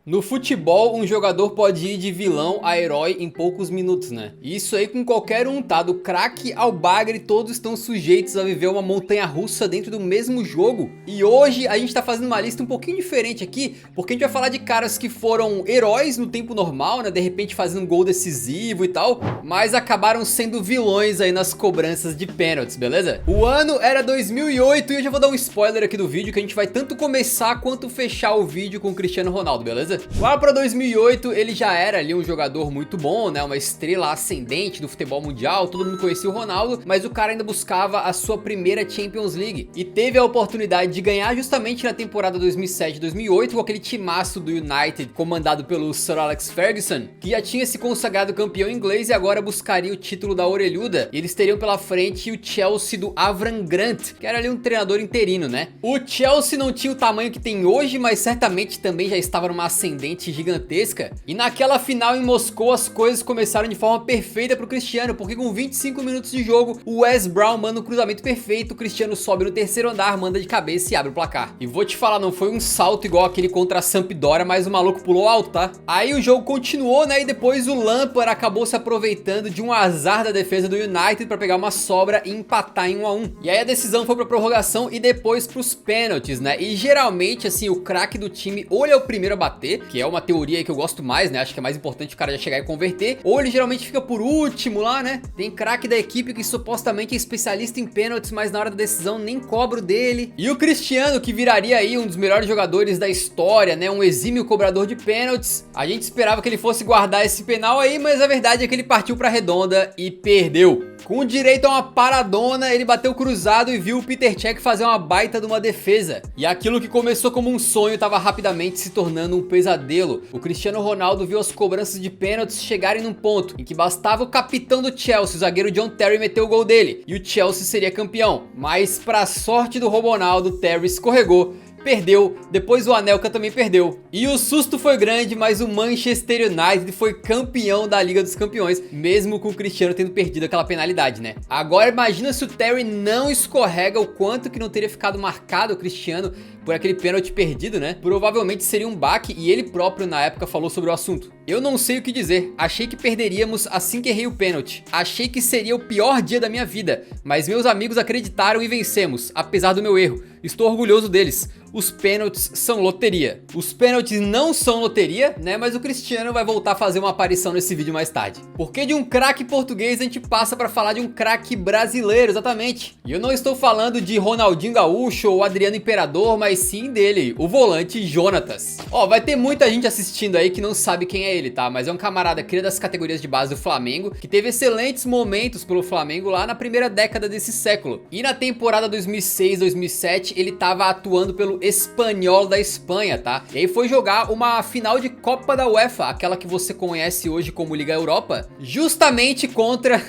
No futebol, um jogador pode ir de vilão a herói em poucos minutos, né? E isso aí com qualquer um, tá? Do craque ao bagre, todos estão sujeitos a viver uma montanha-russa dentro do mesmo jogo. E hoje a gente tá fazendo uma lista um pouquinho diferente aqui, porque a gente vai falar de caras que foram heróis no tempo normal, né? De repente fazendo um gol decisivo e tal, mas acabaram sendo vilões aí nas cobranças de pênaltis, beleza? O ano era 2008 e eu já vou dar um spoiler aqui do vídeo, que a gente vai tanto começar quanto fechar o vídeo com o Cristiano Ronaldo, beleza? Lá para 2008 ele já era ali um jogador muito bom, né? Uma estrela ascendente do futebol mundial, todo mundo conhecia o Ronaldo, mas o cara ainda buscava a sua primeira Champions League e teve a oportunidade de ganhar justamente na temporada 2007-2008 com aquele timaço do United comandado pelo Sir Alex Ferguson, que já tinha se consagrado campeão inglês e agora buscaria o título da orelhuda. E eles teriam pela frente o Chelsea do Avram Grant, que era ali um treinador interino, né? O Chelsea não tinha o tamanho que tem hoje, mas certamente também já estava numa ascendente gigantesca. E naquela final em Moscou as coisas começaram de forma perfeita pro Cristiano, porque com 25 minutos de jogo o Wes Brown manda um cruzamento perfeito, o Cristiano sobe no terceiro andar, manda de cabeça e abre o placar. E vou te falar, não foi um salto igual aquele contra a Sampdoria, mas o maluco pulou alto, tá? Aí o jogo continuou, né? E depois o Lampard acabou se aproveitando de um azar da defesa do United para pegar uma sobra e empatar em 1 a 1. E aí a decisão foi pra prorrogação e depois pros pênaltis, né? E geralmente assim, o craque do time ou ele é o primeiro a bater, que é uma teoria aí que eu gosto mais, né? Acho que é mais importante o cara já chegar e converter, ou ele geralmente fica por último lá, né? Tem craque da equipe que supostamente é especialista em pênaltis, mas na hora da decisão nem cobra o dele. E o Cristiano, que viraria aí um dos melhores jogadores da história, né? Um exímio cobrador de pênaltis. A gente esperava que ele fosse guardar esse penal aí, mas a verdade é que ele partiu pra redonda e perdeu. Com direito a uma paradona, ele bateu cruzado e viu o Peter Cech fazer uma baita de uma defesa. E aquilo que começou como um sonho estava rapidamente se tornando um pesadelo. O Cristiano Ronaldo viu as cobranças de pênaltis chegarem num ponto em que bastava o capitão do Chelsea, o zagueiro John Terry, meter o gol dele, e o Chelsea seria campeão. Mas para sorte do Ronaldo, Terry escorregou, perdeu, depois o Anelka também perdeu. E o susto foi grande, mas o Manchester United foi campeão da Liga dos Campeões, mesmo com o Cristiano tendo perdido aquela penalidade, né? Agora imagina se o Terry não escorrega, o quanto que não teria ficado marcado o Cristiano por aquele pênalti perdido, né? Provavelmente seria um baque e ele próprio na época falou sobre o assunto. Eu não sei o que dizer, achei que perderíamos assim que errei o pênalti. Achei que seria o pior dia da minha vida, mas meus amigos acreditaram e vencemos, apesar do meu erro. Estou orgulhoso deles. Os pênaltis são loteria. Os pênaltis não são loteria, né? Mas o Cristiano vai voltar a fazer uma aparição nesse vídeo mais tarde. Porque de um craque português a gente passa para falar de um craque brasileiro, exatamente. E eu não estou falando de Ronaldinho Gaúcho ou Adriano Imperador, mas sim dele, o volante Jonatas. Ó, vai ter muita gente assistindo aí que não sabe quem é ele, tá? Mas é um camarada cria das categorias de base do Flamengo, que teve excelentes momentos pelo Flamengo lá na primeira década desse século. E na temporada 2006-2007 ele tava atuando pelo Espanhol da Espanha, tá? E aí foi jogar uma final de Copa da UEFA, aquela que você conhece hoje como Liga Europa, justamente contra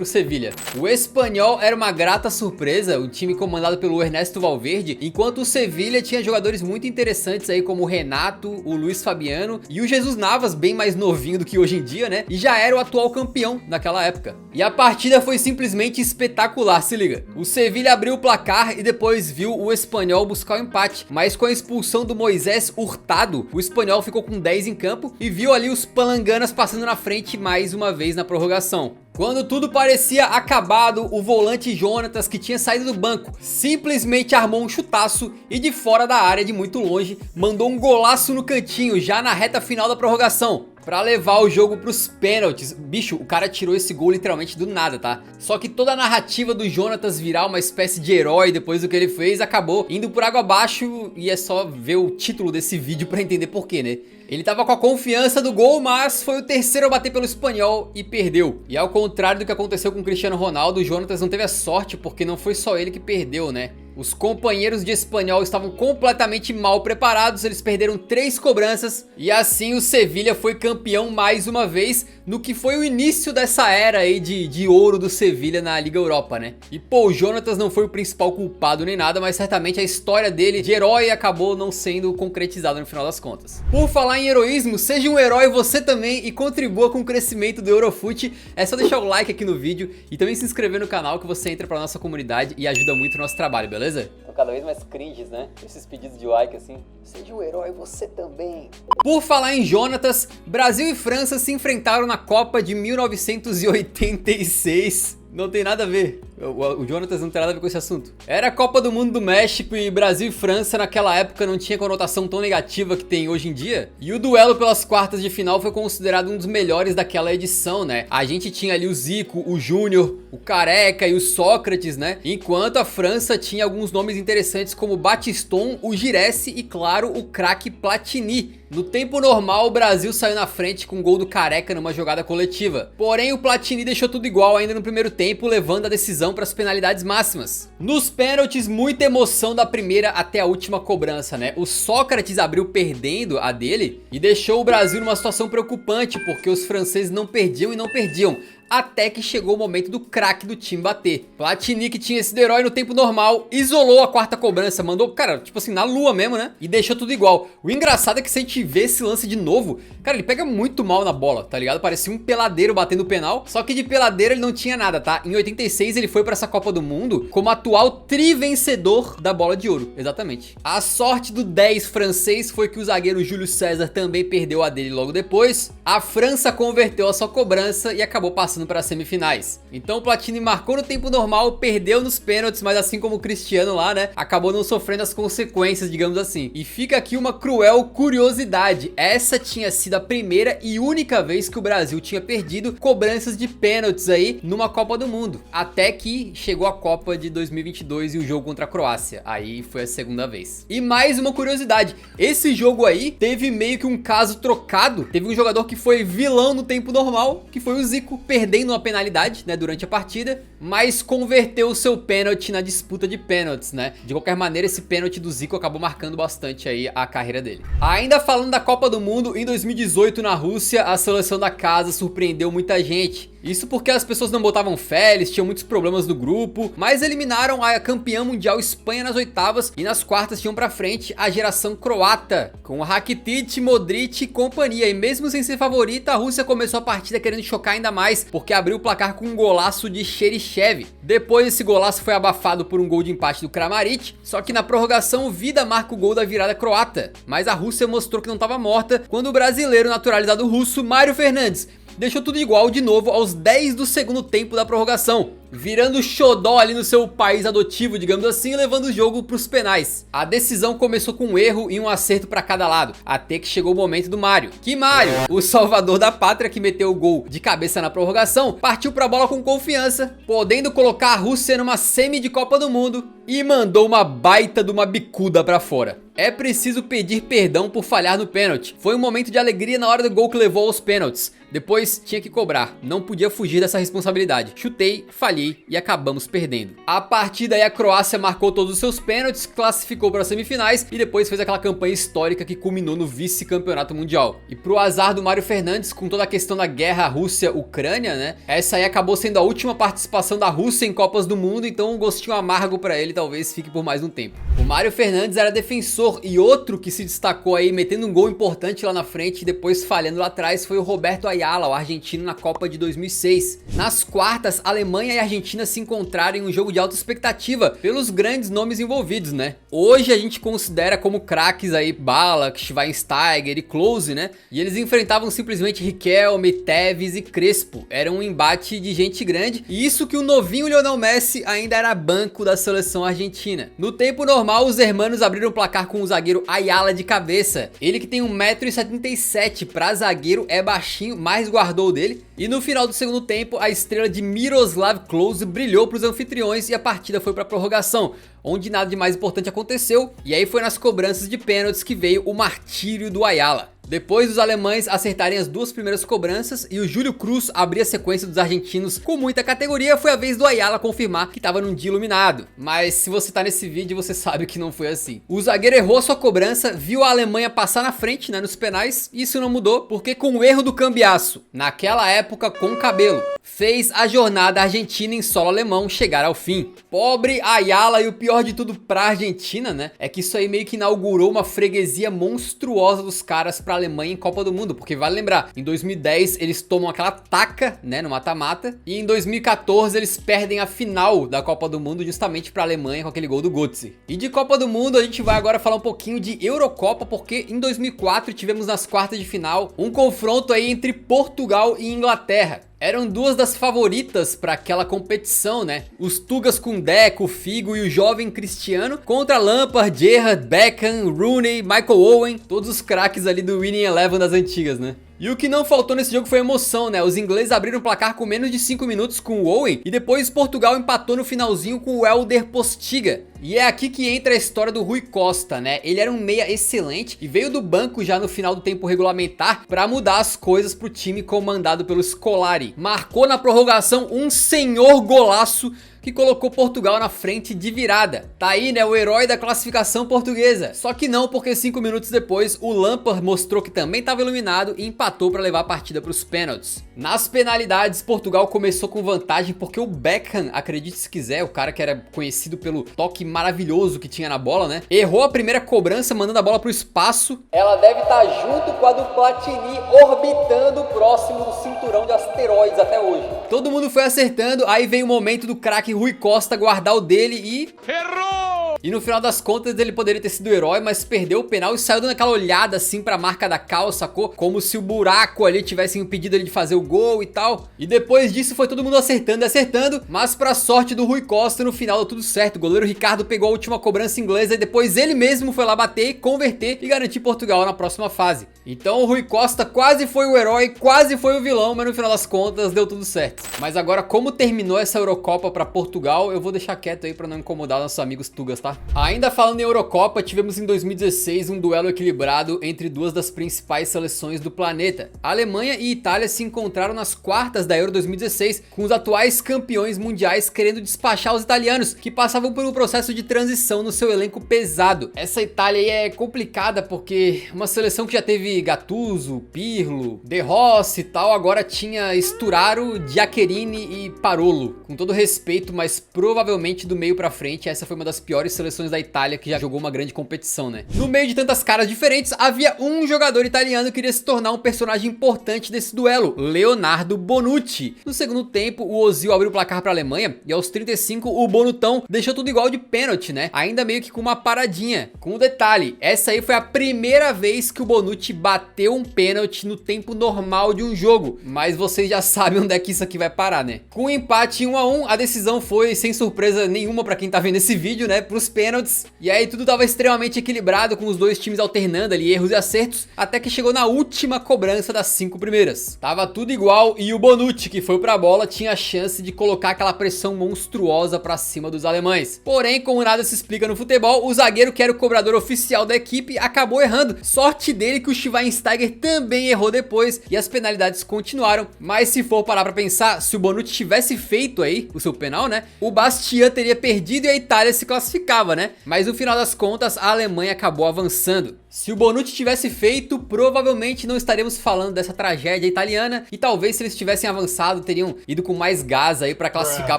o Sevilla. O Espanhol era uma grata surpresa, o time comandado pelo Ernesto Valverde, enquanto o Sevilla tinha jogadores muito interessantes aí como o Renato, o Luiz Fabiano e o Jesus Navas, bem mais novinho do que hoje em dia, né? E já era o atual campeão naquela época. E a partida foi simplesmente espetacular, se liga. O Sevilla abriu o placar e depois viu o Espanhol buscar o empate, mas com a expulsão do Moisés Hurtado, o Espanhol ficou com 10 em campo e viu ali os palanganas passando na frente mais uma vez na prorrogação. Quando tudo parecia acabado, o volante Jonatas, que tinha saído do banco, simplesmente armou um chutaço e de fora da área, de muito longe, mandou um golaço no cantinho, já na reta final da prorrogação, pra levar o jogo pros pênaltis. Bicho, o cara tirou esse gol literalmente do nada, tá? Só que toda a narrativa do Jonatas virar uma espécie de herói depois do que ele fez acabou indo por água abaixo, e é só ver o título desse vídeo pra entender porquê, né? Ele tava com a confiança do gol, mas foi o terceiro a bater pelo Espanhol e perdeu. E ao contrário do que aconteceu com o Cristiano Ronaldo, o Jonatas não teve a sorte, porque não foi só ele que perdeu, né? Os companheiros de Espanhol estavam completamente mal preparados, eles perderam 3 cobranças e assim o Sevilla foi campeão mais uma vez, no que foi o início dessa era aí de ouro do Sevilla na Liga Europa, né? E pô, o Jonatas não foi o principal culpado nem nada, mas certamente a história dele de herói acabou não sendo concretizada no final das contas. Por falar em heroísmo, seja um herói você também e contribua com o crescimento do Eurofut. É só deixar o like aqui no vídeo e também se inscrever no canal, que você entra pra nossa comunidade e ajuda muito o nosso trabalho, beleza? beleza? Estão cada vez mais cringes, né? Esses pedidos de like assim. Seja o herói, você também. Por falar em Jonatas, Brasil e França se enfrentaram na Copa de 1986. Não tem nada a ver. O Jonatas não tem nada a ver com esse assunto. Era a Copa do Mundo do México e Brasil e França naquela época não tinha conotação tão negativa que tem hoje em dia. E o duelo pelas quartas de final foi considerado um dos melhores daquela edição, né? A gente tinha ali o Zico, o Júnior, o Careca e o Sócrates, né? Enquanto a França tinha alguns nomes interessantes como Batiston, o Giresse e, claro, o craque Platini. No tempo normal, o Brasil saiu na frente com um gol do Careca numa jogada coletiva. Porém, o Platini deixou tudo igual ainda no primeiro tempo, levando a decisão para as penalidades máximas. Nos pênaltis, muita emoção da primeira até a última cobrança, né? O Sócrates abriu perdendo a dele e deixou o Brasil numa situação preocupante, porque os franceses não perdiam e não perdiam. Até que chegou o momento do craque do time bater. Platini, que tinha sido herói no tempo normal, isolou a quarta cobrança, mandou, cara, tipo assim, na lua mesmo, né? E deixou tudo igual. O engraçado é que se a gente vê esse lance de novo, cara, ele pega muito mal na bola, tá ligado? Parecia um peladeiro batendo penal, só que de peladeiro ele não tinha nada, tá? Em 86 ele foi pra essa Copa do Mundo como atual trivencedor da bola de ouro, exatamente. A sorte do 10 francês foi que o zagueiro Júlio César também perdeu a dele logo depois. A França converteu a sua cobrança e acabou passando para as semifinais. Então o Platini marcou no tempo normal, perdeu nos pênaltis, mas assim como o Cristiano lá, né, acabou não sofrendo as consequências, digamos assim. E fica aqui uma cruel curiosidade: essa tinha sido a primeira e única vez que o Brasil tinha perdido cobranças de pênaltis aí numa Copa do Mundo, até que chegou a Copa de 2022 e o jogo contra a Croácia. Aí foi a segunda vez. E mais uma curiosidade: esse jogo aí teve meio que um caso trocado. Teve um jogador que foi vilão no tempo normal, que foi o Zico, perdendo uma penalidade, né, durante a partida, mas converteu o seu pênalti na disputa de pênaltis, né? De qualquer maneira, esse pênalti do Zico acabou marcando bastante aí a carreira dele. Ainda falando da Copa do Mundo, em 2018 na Rússia, a seleção da casa surpreendeu muita gente. Isso porque as pessoas não botavam fé, eles tinham muitos problemas no grupo, mas eliminaram a campeã mundial Espanha nas oitavas e nas quartas tinham pra frente a geração croata, com Rakitic, Modric e companhia. E mesmo sem ser favorita, a Rússia começou a partida querendo chocar ainda mais, porque abriu o placar com um golaço de Cheryshev. Depois esse golaço foi abafado por um gol de empate do Kramaric, só que na prorrogação o Vida marca o gol da virada croata. Mas a Rússia mostrou que não estava morta quando o brasileiro naturalizado russo Mário Fernandes deixou tudo igual de novo aos 10 do segundo tempo da prorrogação, virando xodó ali no seu país adotivo, digamos assim, levando o jogo pros penais. A decisão começou com um erro e um acerto pra cada lado, até que chegou o momento do Mário. Que Mário, o salvador da pátria que meteu o gol de cabeça na prorrogação, partiu pra bola com confiança, podendo colocar a Rússia numa semi de Copa do Mundo e mandou uma baita de uma bicuda pra fora. É preciso pedir perdão por falhar no pênalti. Foi um momento de alegria na hora do gol que levou aos pênaltis. Depois tinha que cobrar, não podia fugir dessa responsabilidade. Chutei, falhei e acabamos perdendo. A partir daí a Croácia marcou todos os seus pênaltis, classificou para as semifinais e depois fez aquela campanha histórica que culminou no vice-campeonato mundial. E pro azar do Mário Fernandes, com toda a questão da guerra Rússia-Ucrânia, né? Essa aí acabou sendo a última participação da Rússia em Copas do Mundo, então um gostinho amargo para ele talvez fique por mais um tempo. O Mário Fernandes era defensor e outro que se destacou aí metendo um gol importante lá na frente e depois falhando lá atrás foi o Roberto Ayala, o argentino, na Copa de 2006. Nas quartas, Alemanha e Argentina se encontraram em um jogo de alta expectativa pelos grandes nomes envolvidos, né? Hoje a gente considera como craques aí Ballack, Schweinsteiger e Klose, né? E eles enfrentavam simplesmente Riquelme, Tevez e Crespo. Era um embate de gente grande, e isso que o novinho Lionel Messi ainda era banco da seleção argentina. No tempo normal, os hermanos abriram o placar com o zagueiro Ayala de cabeça. Ele que tem 1,77 m, pra zagueiro é baixinho, mas guardou dele. E no final do segundo tempo, a estrela de Miroslav Klose brilhou para os anfitriões e a partida foi para prorrogação, onde nada de mais importante aconteceu. E aí foi nas cobranças de pênaltis que veio o martírio do Ayala. Depois dos alemães acertarem as duas primeiras cobranças e o Júlio Cruz abrir a sequência dos argentinos com muita categoria, foi a vez do Ayala confirmar que estava num dia iluminado. Mas se você tá nesse vídeo, você sabe que não foi assim. O zagueiro errou sua cobrança, viu a Alemanha passar na frente, né, nos penais, e isso não mudou, porque com o erro do cambiaço, naquela época com cabelo, fez a jornada argentina em solo alemão chegar ao fim. Pobre Ayala, e o pior pior de tudo pra Argentina, né, é que isso aí meio que inaugurou uma freguesia monstruosa dos caras pra Alemanha em Copa do Mundo, porque vale lembrar, em 2010 eles tomam aquela taca, né, no mata-mata, e em 2014 eles perdem a final da Copa do Mundo justamente pra Alemanha com aquele gol do Götze. E de Copa do Mundo a gente vai agora falar um pouquinho de Eurocopa, porque em 2004 tivemos nas quartas de final um confronto aí entre Portugal e Inglaterra. Eram duas das favoritas para aquela competição, né? Os Tugas com Deco, Figo e o jovem Cristiano contra Lampard, Gerrard, Beckham, Rooney, Michael Owen, todos os craques ali do Winning Eleven das antigas, né? E o que não faltou nesse jogo foi emoção, né? Os ingleses abriram o placar com menos de 5 minutos com o Owen e depois Portugal empatou no finalzinho com o Helder Postiga. E é aqui que entra a história do Rui Costa, né? Ele era um meia excelente e veio do banco já no final do tempo regulamentar para mudar as coisas pro time comandado pelo Scolari. Marcou na prorrogação um senhor golaço que colocou Portugal na frente de virada. Tá aí, né, o herói da classificação portuguesa. Só que não, porque 5 minutos depois o Lampard mostrou que também estava iluminado e empatou para levar a partida para os pênaltis. Nas penalidades, Portugal começou com vantagem porque o Beckham, acredite se quiser, o cara que era conhecido pelo toque maravilhoso que tinha na bola, né, errou a primeira cobrança mandando a bola pro espaço. Ela deve estar junto com a do Platini orbitando próximo do cinturão de asteroides até hoje. Todo mundo foi acertando, aí veio o momento do craque Rui Costa guardar o dele e... errou! E no final das contas ele poderia ter sido o herói, mas perdeu o penal e saiu dando aquela olhada assim pra marca da cal, sacou? Como se o buraco ali tivesse impedido ele de fazer o gol e tal. E depois disso foi todo mundo acertando e acertando, mas pra sorte do Rui Costa no final deu tudo certo. O goleiro Ricardo pegou a última cobrança inglesa e depois ele mesmo foi lá bater, converter e garantir Portugal na próxima fase. Então o Rui Costa quase foi o herói, quase foi o vilão, mas no final das contas deu tudo certo. Mas agora como terminou essa Eurocopa pra Portugal, eu vou deixar quieto aí pra não incomodar nossos amigos tugas, tá? Ainda falando em Eurocopa, tivemos em 2016 um duelo equilibrado entre duas das principais seleções do planeta. A Alemanha e Itália se encontraram nas quartas da Euro 2016, com os atuais campeões mundiais querendo despachar os italianos, que passavam por um processo de transição no seu elenco pesado. Essa Itália aí é complicada porque uma seleção que já teve Gattuso, Pirlo, De Rossi e tal, agora tinha Sturaro, Giaccherini e Parolo. Com todo respeito, mas provavelmente do meio pra frente essa foi uma das piores seleções da Itália que já jogou uma grande competição, né? No meio de tantas caras diferentes, havia um jogador italiano que queria se tornar um personagem importante desse duelo, Leonardo Bonucci. No segundo tempo, o Ozil abriu o placar pra Alemanha e aos 35 o Bonutão deixou tudo igual de pênalti, né? Ainda meio que com uma paradinha. Com um detalhe, essa aí foi a primeira vez que o Bonucci bateu um pênalti no tempo normal de um jogo, mas vocês já sabem onde é que isso aqui vai parar, né? Com um empate 1 a 1, a decisão foi sem surpresa nenhuma pra quem tá vendo esse vídeo, né, pros pênaltis. E aí tudo tava extremamente equilibrado, com os dois times alternando ali erros e acertos, até que chegou na última cobrança das 5 primeiras. Tava tudo igual e o Bonucci, que foi pra bola, tinha a chance de colocar aquela pressão monstruosa pra cima dos alemães. Porém, como nada se explica no futebol, o zagueiro, que era o cobrador oficial da equipe, acabou errando. Sorte dele que o Schweinsteiger também errou depois e as penalidades continuaram. Mas se for parar pra pensar, se o Bonucci tivesse feito aí o seu penal, né, o Bastian teria perdido e a Itália se classificava, né? Mas no final das contas, a Alemanha acabou avançando. Se o Bonucci tivesse feito, provavelmente não estaremos falando dessa tragédia italiana, e talvez se eles tivessem avançado, teriam ido com mais gás aí pra classificar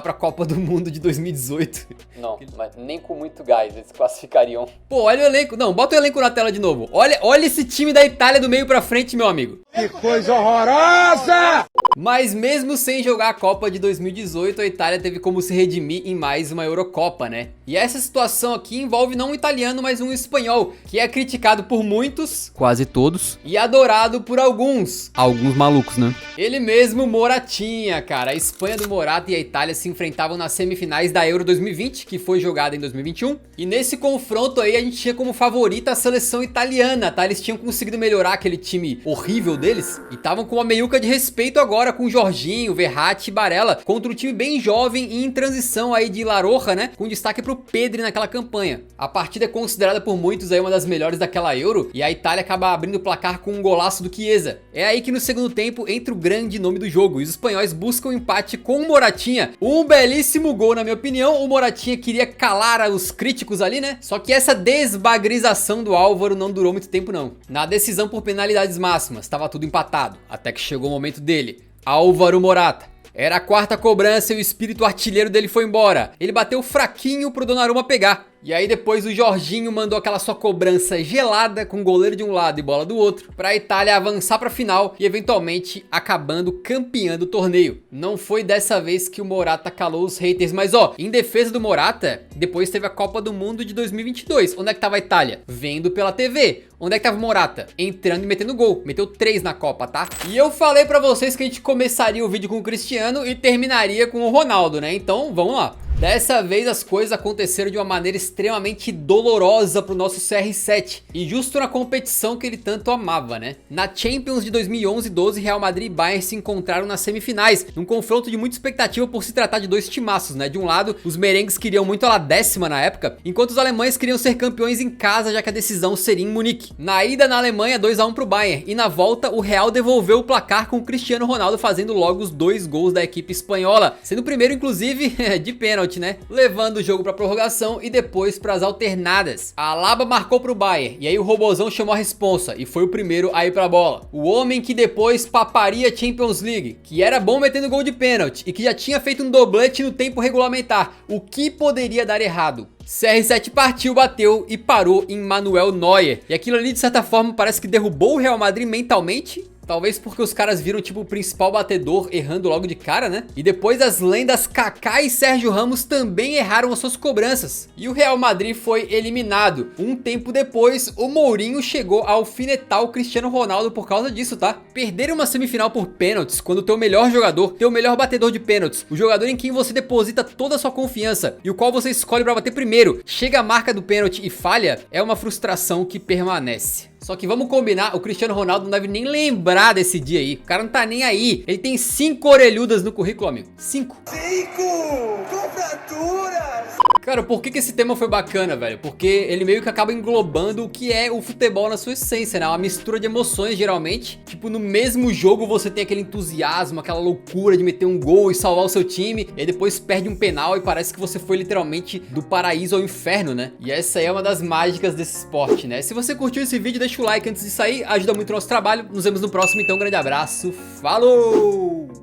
pra Copa do Mundo de 2018. Não, mas nem com muito gás eles classificariam. Pô, olha o elenco. Não, bota o elenco na tela de novo. Olha esse time da Itália do meio pra frente, meu amigo. Que coisa horrorosa! Mas mesmo sem jogar a Copa de 2018, a Itália teve como se redimir em mais uma Eurocopa, né? E essa situação aqui envolve não um italiano, mas um espanhol, que é criticado por muitos, quase todos, e adorado por alguns malucos, né? Ele mesmo, Moratinha, cara. A Espanha do Morata e a Itália se enfrentavam nas semifinais da Euro 2020, que foi jogada em 2021. E nesse confronto aí a gente tinha como favorita a seleção italiana, tá? Eles tinham conseguido melhorar aquele time horrível deles e estavam com uma meiuca de respeito agora com Jorginho, Verratti e Barella contra um time bem jovem e em transição aí de La Roja, né? Com destaque pro Pedri naquela campanha. A partida é considerada por muitos aí uma das melhores daquela Euro e a Itália acaba abrindo o placar com um golaço do Chiesa. É aí que no segundo tempo entra o grande nome do jogo e os espanhóis buscam o empate com o Moratinha. Um belíssimo gol, na minha opinião. O Moratinha queria calar os críticos ali, né? Só que essa desbagrização do Álvaro não durou muito tempo não. Na decisão por penalidades máximas, estava tudo empatado, até que chegou o momento dele. Álvaro Morata. Era a quarta cobrança e o espírito artilheiro dele foi embora. Ele bateu fraquinho pro Donnarumma pegar. E aí depois o Jorginho mandou aquela sua cobrança gelada com o goleiro de um lado e bola do outro, para a Itália avançar para a final e eventualmente acabando campeã do torneio. Não foi dessa vez que o Morata calou os haters, mas ó, em defesa do Morata, depois teve a Copa do Mundo de 2022. Onde é que tava a Itália? Vendo pela TV. Onde é que tava o Morata? Entrando e metendo gol. Meteu 3 na Copa, tá? E eu falei pra vocês que a gente começaria o vídeo com o Cristiano e terminaria com o Ronaldo, né? Então, vamos lá. Dessa vez as coisas aconteceram de uma maneira extremamente dolorosa pro nosso CR7 e justo na competição que ele tanto amava, né? Na Champions de 2011-12, Real Madrid e Bayern se encontraram nas semifinais, num confronto de muita expectativa por se tratar de dois timaços, né? De um lado, os merengues queriam muito a 10ª na época, enquanto os alemães queriam ser campeões em casa, já que a decisão seria em Munique. Na ida na Alemanha, 2-1 pro Bayern, e na volta o Real devolveu o placar com o Cristiano Ronaldo fazendo logo os 2 gols da equipe espanhola, sendo o primeiro inclusive de pênalti, né? Levando o jogo pra prorrogação e depois pras alternadas. A Alaba marcou pro Bayern e aí o Robozão chamou a responsa e foi o primeiro a ir pra bola. O homem que depois paparia a Champions League, que era bom metendo gol de pênalti e que já tinha feito um doblete no tempo regulamentar. O que poderia dar errado? CR7 partiu, bateu e parou em Manuel Neuer. E aquilo ali de certa forma parece que derrubou o Real Madrid mentalmente. Talvez porque os caras viram tipo o principal batedor errando logo de cara, né? E depois as lendas Kaká e Sérgio Ramos também erraram as suas cobranças. E o Real Madrid foi eliminado. Um tempo depois, o Mourinho chegou a alfinetar o Cristiano Ronaldo por causa disso, tá? Perder uma semifinal por pênaltis, quando o teu melhor jogador, teu melhor batedor de pênaltis, o jogador em quem você deposita toda a sua confiança e o qual você escolhe pra bater primeiro, chega a marca do pênalti e falha, é uma frustração que permanece. Só que vamos combinar, o Cristiano Ronaldo não deve nem lembrar desse dia aí. O cara não tá nem aí. Ele tem 5 orelhudas no currículo, amigo. 5! Com fraturas! Cara, por que esse tema foi bacana, velho? Porque ele meio que acaba englobando o que é o futebol na sua essência, né? Uma mistura de emoções, geralmente. Tipo, no mesmo jogo você tem aquele entusiasmo, aquela loucura de meter um gol e salvar o seu time. E aí depois perde um penal e parece que você foi literalmente do paraíso ao inferno, né? E essa aí é uma das mágicas desse esporte, né? Se você curtiu esse vídeo, deixa o like antes de sair, ajuda muito o nosso trabalho. Nos vemos no próximo, então, um grande abraço, falou!